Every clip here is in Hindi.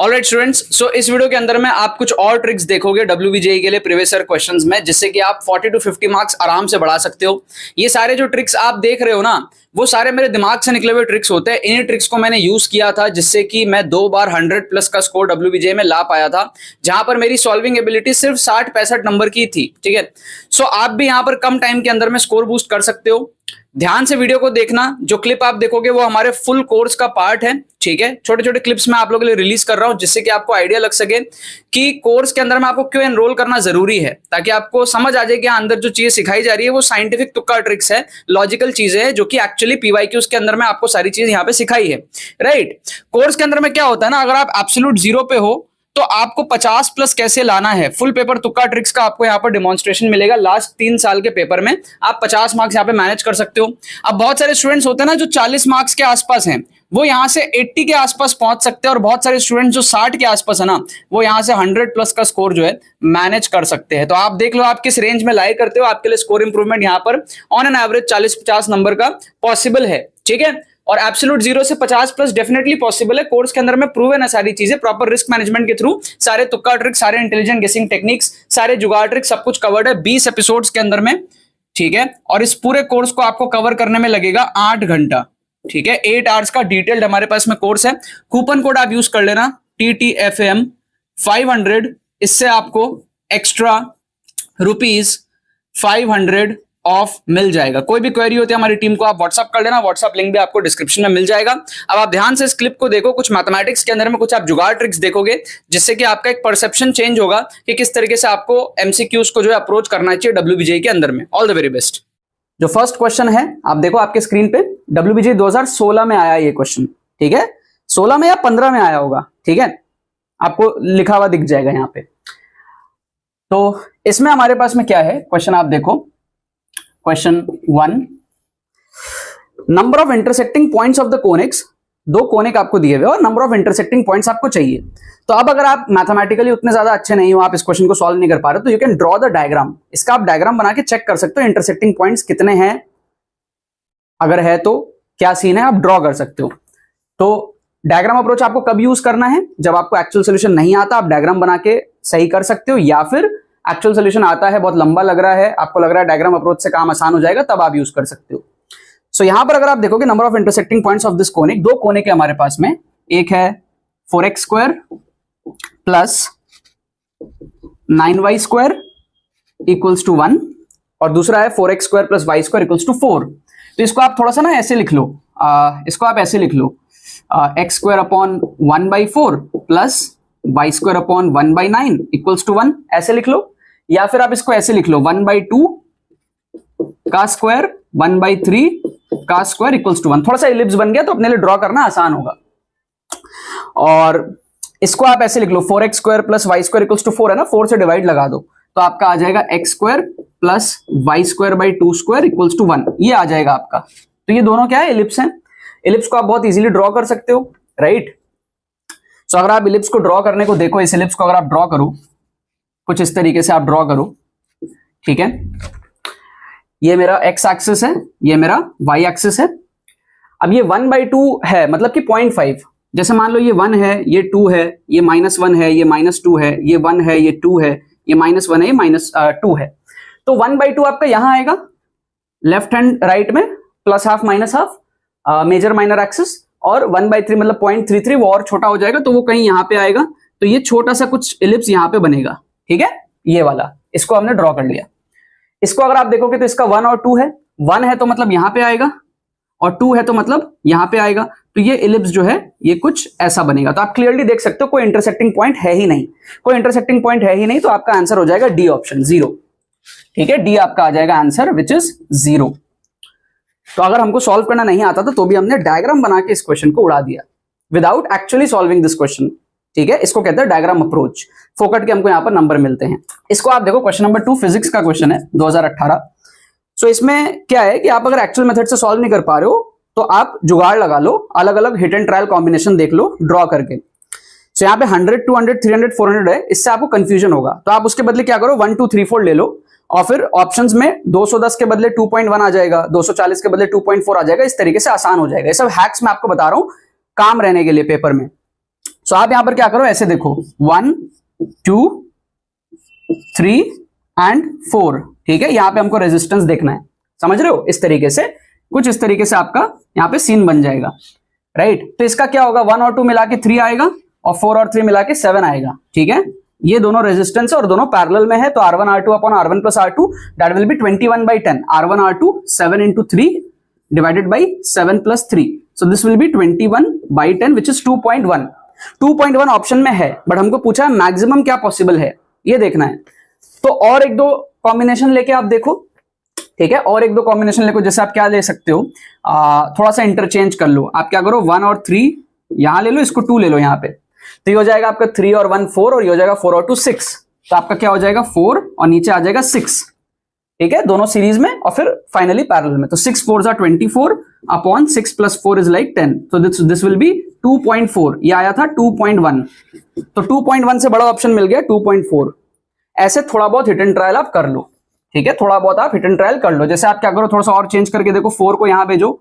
ऑलराइट स्टूडेंट्स, सो इस वीडियो के अंदर में आप कुछ और ट्रिक्स देखोगे WBJE के लिए प्रीवियस ईयर क्वेश्चंस में, जिससे कि आप 40 to 50 मार्क्स आराम से बढ़ा सकते हो। ये सारे जो ट्रिक्स आप देख रहे हो ना, वो सारे मेरे दिमाग से निकले हुए ट्रिक्स होते हैं। इन्हीं ट्रिक्स को मैंने यूज किया था, जिससे कि मैं 2 बार 100+ का स्कोर WBJE में ला पाया था, जहां पर मेरी सॉल्विंग एबिलिटी सिर्फ 60-65 नंबर की थी। ठीक है, सो आप भी यहां पर कम टाइम के अंदर में स्कोर बूस्ट कर सकते हो। ध्यान से वीडियो को देखना, जो क्लिप आप देखोगे वो हमारे फुल कोर्स का पार्ट है। ठीक है, छोटे छोटे क्लिप्स मैं आप लोगों के लिए रिलीज कर रहा हूं, जिससे कि आपको आइडिया लग सके कि कोर्स के अंदर में आपको क्यों एनरोल करना जरूरी है, ताकि आपको समझ आ जाए कि अंदर जो चीजें सिखाई जा रही है वो साइंटिफिक तुक्का ट्रिक्स है, लॉजिकल चीजें हैं, जो कि एक्चुअली PYQs के अंदर में आपको सारी चीज यहाँ पे सिखाई है। राइट, कोर्स के अंदर में क्या होता है ना, अगर आप एब्सोल्यूट 0 पे हो तो आपको 50+ कैसे लाना है, फुल पेपर तुक्का ट्रिक्स का आपको यहाँ पर डिमॉन्स्ट्रेशन मिलेगा। लास्ट 3 साल के पेपर में आप 50 मार्क्स यहाँ पे मैनेज कर सकते हो। अब बहुत सारे स्टूडेंट्स होते हैं ना जो 40 मार्क्स के आसपास हैं, वो यहाँ से 80 के आसपास पहुंच सकते हैं, और बहुत सारे स्टूडेंट्स जो 60 के आसपास है ना, वो यहाँ से 100+ का स्कोर जो है मैनेज कर सकते हैं। तो आप देख लो आप किस रेंज में लाइक करते हो, आपके लिए स्कोर इंप्रूवमेंट यहाँ पर ऑन एन एवरेज 40-50 नंबर का पॉसिबल है। ठीक है, और एब्सोल्यूट 0 से 50+ डेफिनेटली पॉसिबल है। कोर्स के अंदर में प्रूवन है सारी चीजें, प्रॉपर रिस्क मैनेजमेंट के थ्रू सारे तुक्का ट्रिक्स, सारे इंटेलिजेंट गेसिंग टेक्निक्स, सारे जुगाड़ ट्रिक्स, सब कुछ कवर्ड है 20 एपिसोड्स के अंदर में। ठीक है, और इस पूरे कोर्स को आपको कवर करने में लगेगा 8 घंटा। ठीक है, 8 आवर्स का डिटेल्ड हमारे पास में कोर्स है। कूपन कोड आप यूज कर लेना TTFM 500, इससे आपको एक्स्ट्रा ₹500 ऑफ मिल जाएगा। कोई भी क्वेरी होती है हमारी टीम को आप व्हाट्सअप कर लेना, व्हाट्सअप लिंक भी आपको डिस्क्रिप्शन में मिल जाएगा। अब आप ध्यान से इस क्लिप को देखो, कुछ मैथमेटिक्स के अंदर में कुछ आप जुगाड़ ट्रिक्स देखोगे, जिससे कि आपका एक परसेप्शन चेंज होगा कि किस तरीके से आपको MCQs को जो है अप्रोच करना चाहिए WBJE के अंदर में। All the very best. जो फर्स्ट क्वेश्चन है आप देखो आपके स्क्रीन पे, WBJE 2016 में आया ये क्वेश्चन। ठीक है, 16 में या 15 में आया होगा। ठीक है, आपको लिखा हुआ दिख जाएगा यहाँ पे। तो इसमें हमारे पास में क्या है क्वेश्चन, आप देखो question 1, number of intersecting points of the conics. 2 conic आपको दिए हुए और नंबर ऑफ इंटरसेक्टिंग पॉइंट्स आपको चाहिए। तो अब अगर आप मैथमेटिकली उतने ज्यादा अच्छे नहीं हो, आप इस क्वेश्चन को सॉल्व नहीं कर पा रहे, तो you can draw the diagram. इसका आप डायग्राम बना के चेक कर सकते हो इंटरसेक्टिंग पॉइंट्स कितने हैं, अगर है तो क्या सीन है, आप ड्रॉ कर सकते हो। तो डायग्राम अप्रोच आपको कब यूज करना है, जब आपको एक्चुअल सोल्यूशन नहीं आता, आप डायग्राम बना के सही कर सकते हो, या फिर एक्चुअल सोल्यूशन आता है, बहुत लंबा लग रहा है, आपको लग रहा है डायग्राम अप्रोच से काम आसान हो जाएगा, तब आप यूज कर सकते हो। सो यहां पर अगर आप देखोगे number of intersecting points of this conic, 2 conic है हमारे पास में। एक है 4x² plus 9y² equals to 1, और दूसरा है 4x² plus y² equals to 4। तो इसको आप थोड़ा सा ना ऐसे लिख लो, इसको आप ऐसे लिख लो, x² upon 1/4 plus y² upon 1/9 equals to 1, ऐसे लिख लो। या फिर आप इसको ऐसे लिख लो, 1/2 का स्क्वायर 1/3 का स्क्वायर इक्वल्स टू 1। थोड़ा सा इलिप्स बन गया तो अपने लिए ड्रॉ करना आसान होगा। और इसको आप ऐसे लिख लो, 4x² plus y² equals to 4 है ना, 4 से डिवाइड लगा दो तो आपका आ जाएगा x² plus y²/2² equals to 1, ये आ जाएगा आपका। तो ये दोनों क्या है, इलिप्स हैं। इलिप्स को आप बहुत इजीली ड्रॉ कर सकते हो, राइट। सो अगर आप इलिप्स को ड्रॉ करने को देखो, इस इलिप्स को अगर आप ड्रॉ करो कुछ इस तरीके से आप ड्रॉ करो। ठीक है, ये मेरा x एक्सिस है, ये मेरा y एक्सिस है। अब ये 1/2 है, मतलब कि 0.5। जैसे मान लो ये 1 है, ये 2 है, ये -1 है, ये -2 है, ये 1 है, ये 2 है, ये -1 है, ये -2 है। तो 1/2 आपका यहां आएगा, लेफ्ट हैंड राइट में, +½ -½ मेजर माइनर एक्सिस, और 1/3 मतलब 0.33 वो और छोटा हो जाएगा, तो वो कहीं यहां पे आएगा। तो ये छोटा सा कुछ इलिप्स यहां पे बनेगा। ठीक है, ये वाला, इसको हमने ड्रॉ कर लिया। इसको अगर आप देखोगे तो इसका 1 और 2 है, 1 है तो मतलब यहां पे आएगा, और 2 है तो मतलब यहां पे आएगा। तो ये इलिप्स जो है ये कुछ ऐसा बनेगा। तो आप क्लियरली देख सकते हो कोई इंटरसेक्टिंग पॉइंट है ही नहीं, कोई इंटरसेक्टिंग पॉइंट है ही नहीं, तो आपका आंसर हो जाएगा डी ऑप्शन, 0। ठीक है, डी आपका आ जाएगा आंसर, विच इज 0। तो अगर हमको सॉल्व करना नहीं आता था तो भी हमने डायग्राम बना के इस क्वेश्चन को उड़ा दिया, without actually solving this question. ठीक है, इसको कहते हैं डायग्राम अप्रोच। फोकट के हमको यहाँ पर नंबर मिलते हैं। इसको आप देखो, क्वेश्चन नंबर 2 फिजिक्स का क्वेश्चन है 2018। सो इसमें क्या है कि आप अगर एक्चुअल मेथड से सॉल्व नहीं कर पा रहे हो तो आप जुगाड़ लगा लो, अलग अलग हिट एंड ट्रायल कॉम्बिनेशन देख लो ड्रॉ करके। सो यहाँ पे 100, 200, 300, 400 है, इससे आपको कंफ्यूजन होगा, तो आप उसके बदले क्या करो, 1, 2, 3, 4 ले लो, और फिर ऑप्शंस में 210 के बदले 2.1 आ जाएगा, 240 के बदले 2.4 आ जाएगा। इस तरीके से आसान हो जाएगा। ये सब हैक्स मैं आपको बता रहा हूं काम रहने के लिए पेपर में। सो आप यहां पर क्या करो, ऐसे देखो 1 2 3 एंड 4, ठीक है। यहां पे हमको रेजिस्टेंस देखना है, समझ रहे हो, इस तरीके से, कुछ इस तरीके से आपका यहां पे सीन बन जाएगा, राइट। तो इसका क्या होगा, 1 और 2 मिला के 3 आएगा और 4 और 3 मिला के 7 आएगा, ठीक है। ये दोनों रेजिस्टेंस और दोनों पैरेलल में है, तो R1 R2 upon R1 plus R2 that will be 21/10, R1 R2 7 into 3 divided by 7 plus 3, so this will be 21/10 which is 2.1. 2.1 option में है, बट हमको पूछा है मैक्सिमम क्या पॉसिबल है, ये देखना है। तो और एक दो कॉम्बिनेशन लेके आप देखो, ठीक है, और एक दो कॉम्बिनेशन लेको। जैसे आप क्या ले सकते हो, थोड़ा सा इंटरचेंज कर लो। आप क्या करो, 1 और 3 यहां ले लो, इसको 2 ले लो यहाँ पे, तो ये हो जाएगा आपका 3 और 1 4, और ये हो जाएगा 4 और 2 6, तो आपका क्या हो जाएगा 4 और नीचे आ जाएगा 6, ठीक है, दोनों सीरीज में और फिर फाइनली पैरेलल में। तो 6 4s are 24 upon 6 plus 4 is like 10, तो दिस विल बी 2.4, ये आया था 2.1, तो 2.1 से बड़ा ऑप्शन मिल गया 2.4। ऐसे थोड़ा बहुत हिट एंड ट्रायल आप कर लो, ठीक है, थोड़ा बहुत आप हिट एंड ट्रायल कर लो। जैसे आप क्या करो, थोड़ा सा और चेंज करके देखो, 4 को यहां भेजो,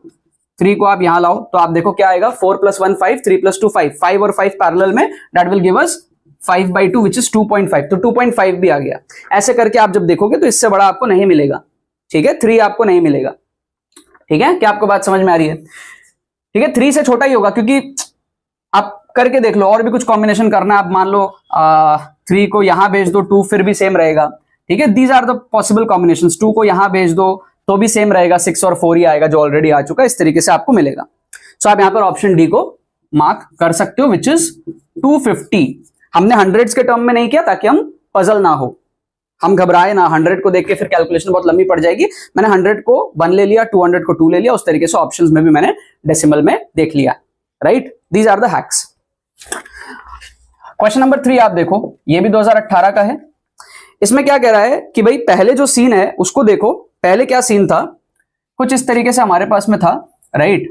3 को आप यहां लाओ, तो आप देखो क्या आएगा, 4 + 1 5, 3 + 2 5, 5 और 5 पैरेलल में, that will give us 5/2 which is 2.5, तो 2.5 भी आ गया। ऐसे करके आप जब देखोगे तो इससे बड़ा आपको नहीं मिलेगा, ठीक है, 3 आपको नहीं मिलेगा, ठीक है, क्या आपको बात समझ में आ रही है, ठीक है। 3 से छोटा ही होगा, क्योंकि आप करके देख लो, और भी कुछ कॉम्बिनेशन करना है। आप मान लो 3 को यहां भेज दो, 2 फिर भी सेम रहेगा, ठीक है, these are the possible combinations. 2 को यहां भेज दो तो भी सेम रहेगा, 6 और 4 ही आएगा जो ऑलरेडी आ चुका है, इस तरीके से आपको मिलेगा। सो आप यहां पर ऑप्शन डी को मार्क कर सकते हो, विच इज 250। हमने हंड्रेड्स के टर्म में नहीं किया ताकि हम पजल ना हो, हम घबराए ना, 100 को देख के फिर कैलकुलेशन बहुत लंबी पड़ जाएगी। मैंने 100 को 1 ले लिया, 200 को 2 ले लिया, उस तरीके से ऑप्शंस में भी मैंने डेसिमल में देख लिया, right. These are the hacks. Question number 3 आप देखो, ये भी 2018 का है। इसमें क्या कह रहा है कि भाई पहले जो सीन है उसको देखो, पहले क्या सीन था, कुछ इस तरीके से हमारे पास में था, राइट।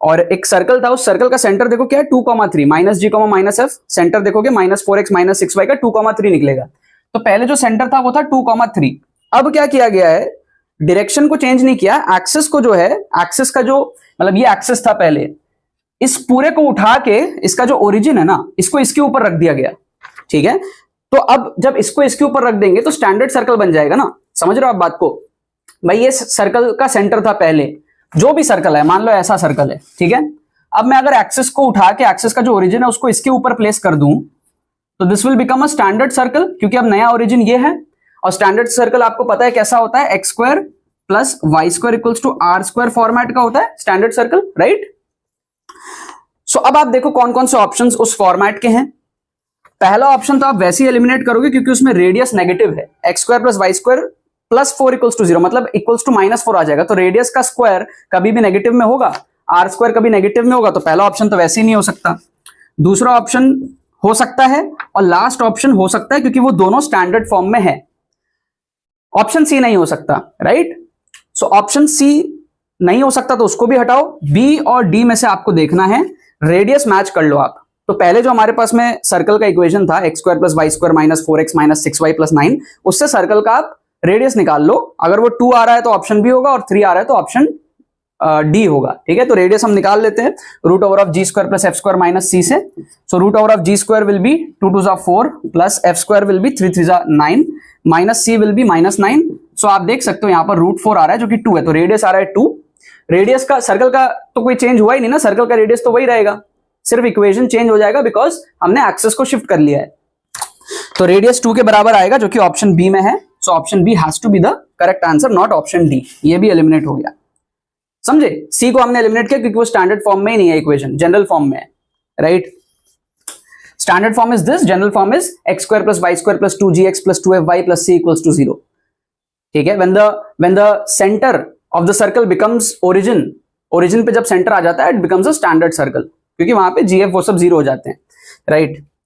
और एक सर्कल था, उस सर्कल का सेंटर देखो क्या है, 2,3, -g, -f, सेंटर देखोगे -4x -6y का 2,3 निकलेगा। तो पहले जो सेंटर था वो था 2,3। अब क्या किया गया है, डायरेक्शन को चेंज नहीं किया, एक्सिस को जो है, एक्सिस का जो मतलब ये एक्सिस था पहले, इस पूरे को उठा के इसका जो ओरिजिन है ना, इसको इसके ऊपर रख दिया गया, ठीक है। तो अब जब इसको इसके ऊपर रख देंगे तो स्टैंडर्ड सर्कल बन जाएगा ना, समझ रहे हो आप बात को। भाई ये सर्कल का सेंटर था पहले, जो भी सर्कल है, मान लो ऐसा सर्कल है, ठीक है। अब मैं अगर एक्सिस को उठा के एक्सिस का जो ओरिजिन है उसको इसके ऊपर प्लेस कर दूं, तो this will become a standard circle, क्योंकि अब नया ओरिजिन ये है। और स्टैंडर्ड सर्कल आपको पता है कैसा होता है, x² + y² = r² फॉर्मेट का होता है स्टैंडर्ड सर्कल, राइट। सो अब आप देखो कौन कौन से ऑप्शंस उस फॉर्मेट के हैं। पहला ऑप्शन तो आप वैसे ही एलिमिनेट करोगे क्योंकि उसमें रेडियस नेगेटिव है, x² + y² + 4 = 0, मतलब इक्वल्स टू -4 आ जाएगा। तो रेडियस का स्क्वायर कभी भी नेगेटिव में होगा, r² कभी नेगेटिव में होगा, तो पहला ऑप्शन तो वैसे ही नहीं हो सकता। दूसरा ऑप्शन हो सकता है, और लास्ट ऑप्शन हो सकता है क्योंकि वो दोनों स्टैंडर्ड फॉर्म में है। ऑप्शन सी नहीं हो सकता, राइट। सो ऑप्शन सी नहीं हो सकता, तो उसको भी हटाओ। बी और डी में से आपको देखना है, रेडियस मैच कर लो आप। तो पहले जो हमारे पास में सर्कल का इक्वेशन था, x² + y² -4x -6y + 9, उससे सर्कल का आप रेडियस निकाल लो। अगर वो 2 आ रहा है तो ऑप्शन बी होगा, और 3 आ रहा है तो ऑप्शन डी होगा, ठीक है। तो रेडियस हम निकाल लेते हैं, √g² + f² - c से। सो √g² will be 2 2 4 + f² will be 3 3 9 minus c will be -9। सो आप देख सकते हो यहाँ पर √4 आ रहा है जो कि 2 है, तो रेडियस आ रहा है 2। रेडियस का सर्कल का तो कोई चेंज हुआ ही नहीं ना, सर्कल का रेडियस तो वही रहेगा, सिर्फ इक्वेशन चेंज हो जाएगा बिकॉज हमने एक्सेस को शिफ्ट कर लिया है। तो रेडियस 2 के बराबर आएगा जो कि ऑप्शन बी में है। So option B has to be the correct answer, not option D. ये भी एलिमिनेट हो गया, समझे। सी को हमने एलिमिनेट किया क्योंकि वो स्टैंडर्ड फॉर्म में ही नहीं है, इक्वेशन जनरल फॉर्म में है, right. Standard form is this, general form is x² + y² + 2gx + 2fy + c = 0, ठीक है। when the center of the circle becomes origin पे जब सेंटर आ जाता है, it becomes a standard circle, क्योंकि वहां पे gf वो सब 0 हो जाते हैं, राइट।